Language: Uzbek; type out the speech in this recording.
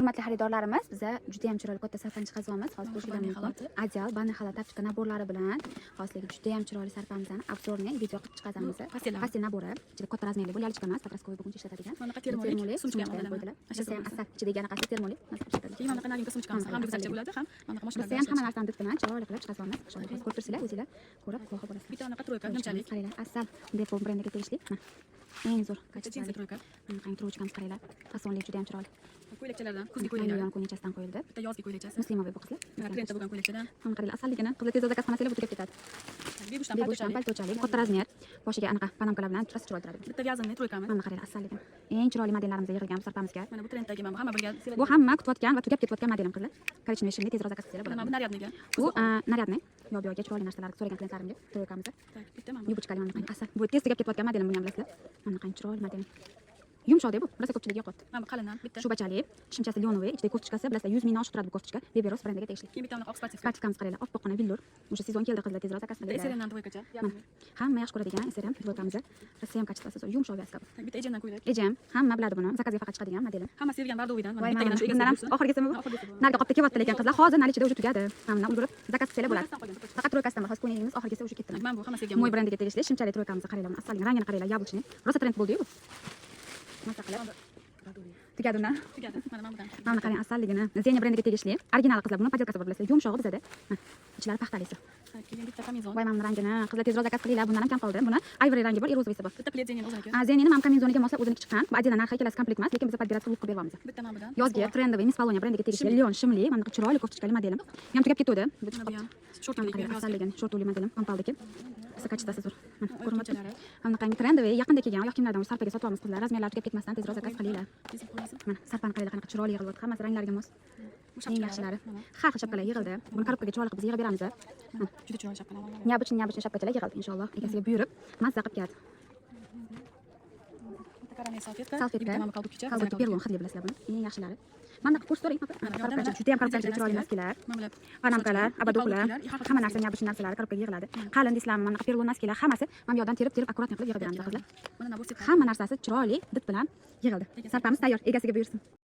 Hurmatli xaridorlarimiz, biza juda ham chiroyli katta sarpani chiqazamiz. Hozir ko'rishingiz mumkin. Adyal, banner xalat tapchika naborlari bilan hozirgi juda ham chiroyli sarpamizni obzorni video qilib chiqazamiz. Pastel nabori, ichida katta razmerli bo'lgan yalchika emas, pakraskovoy bo'guncha ishlatadigan. Mana termolik sumchka qo'ydilar. Biza ham asal ichidagi anaqa termolik ishlatadigan. Keyin mana qanaqangi sumchkamiz ham go'zalcha bo'ladi, ham mana Biz ham hamma narsani bilan chiroyli qilib chiqazamiz. Ko'rib tursizlar, o'zingizlar ko'rib guvohi bo'lasiz. Bitta anaqa troyka nimchalik. Qaranglar, asal Depot brendiga tegishli. Eng zo'r Jinsi troyka. Qanday troychkamiz qaranglar. Fasonli juda ham chiroyli. Ko'ylakchalardan, kuzgi ko'ylaklar. Million ko'ylakchasidan qo'yildi. Bitta yozgi ko'ylakchasi. Muslimoviy bu qizlar. Mana trendda bo'lgan ko'ylakchadan. Ham qaranglar, asalligini qizlar tez zakaz qilmasanglar bu gap ketadi. Bebushdan paltochalik, katta razmer. Boshiga anaqa panamkalar bilan rosa chiroyli turadi. Bitta vязанный troykamiz. Mana qaranglar, asalligini. Eng chiroyli modellarimizga yig'ilgan bu sarpamizga. Mana bu trenddagi mana hamma bilgan. Bu hamma kutayotgan va tugab ketayotgan modelim qizlar. Korичневый shimli tezroq zakaz qilsanglar Mana bo'ladi. bu naryadniga. Bu naryadniy. Yo'q-yo'qga chiroyli narsalarni so'ragan klientlarimga troykamiz. Tak, bitta mana. Yubochkali mana qanday asal. Bu tez tugab ketayotgan modelim buni ham bilasizlar. Mana qanday chiroyli model. Yumshoq deb bu, rosa ko'pchilikga yoqadi. Mana bu qalindan bitta. Shubachali, shimchasi lyonovый, ichida ko'rtichkasi, bilasizlar 100 mingdan oshib turadi bu ko'rtichka. Beberos brendiga tegishli. Keyin bitta anaqa oq spatik. Spatikamiz qaranglar, oppoqqina billur. O'sha sezon keldi qizlar tezroq zakaz qilinglar. SRMdan troykacha. Hamma yaxshi ko'radigan SRM troykamiz. Rosa ham kачествоsi zo'r, yumshoq vazga bu. Bitta ejemdan ko'ylak. Ejam, hamma biladi buni. Zakazga faqat chiqadigan modelim. Hamma sevgan bardovidan. Voy, Bittagina shu bundan ham oxirgisi bu. Narga qopda kelyapti lekin qizlar, hozir nari ichida o'sha tugadi. Hamma ulgurib zakaz qilsanglar bo'ladi. Faqat troykasidan hozir ko'nglingiz oxirgisi o'sha ketdi. Mana bu hamma sevgan. Mo'y brendiga tegishli shimchali troykamizni qaranglar, asalning rangini qaranglar, yablочный. Rosa trend bo'ldi-yu bu. Maza qilib tugadi undan. Tugadi. Mana bundan. Mana qarang, asalligini. Zenya brendiga tegishli. Original qizlar, buni podelkasi bor bilasizlar. Yumshog'i bizada. Ichlari paxtalisi. Keyin bitta kamizon. Voy, mana rangini qizlar tezroq zakaz qilinglar. Bundan ham kam qoldi. Buni ivory rangi bor, rozovisi bor. Bitta pletzenin o'ziniki. Zenyani ham kamizoniga moslab o'ziniki chiqqan. Bu отдельно narxi ikkalasi komplekt emas, lekin biz podbirаться lukka beryapmiz. Bitta mana bundan. Yozgi trendовый Miss Polonia brendiga tegishli Lyon shimli, mana bu chiroyli ko'rtichkali modelim. Ham tugab ketdi. Bu chiqib Shortli asalligini, shortuli modelim, kompaldiki. Rosa kачествоsi zo'r. Mana ko'rinmoqda. Mana qanday trendовый, yaqinda kelgan oyoq kiyimlardan sarpaga sotyapmiz qizlar. Razmerlar tugab ketmasdan tezroq zakaz qilinglar. Mana sarpani qaranglar, qanaqa chiroyli yig'ilyapti. Hammasi ranglarga mos. Eng yaxshilari. Har xil shapkalar yig'ildi. Buni korobkaga chiroyli qilib biz yig'ib beramiz. Juda chiroyli shapkalar. Neobычный shapkachalar yig'ildi inshaalloh. Egasiga buyurib, mazza qilib keladi. Karamel salfetka. Salfetka. Mana koltukcha. Kalbaki perlon hidli bilasizlar buni. Eng yaxshilari. Mana ko'rsating, korobkacha juda ham korobkacha chiroyli maskalar. Panamkalar, abadoklar, hamma narsa neobычный narsalar korobkaga yig'iladi. Qalin deysizlarmi, mana perlon maskalar hammasi mana bu yerdan terib akkuratni qilib yig'ib beramiz qizlar. Mana bu Hamma narsasi chiroyli did bilan yig'ildi. Sarpamiz tayyor, egasiga buyursin.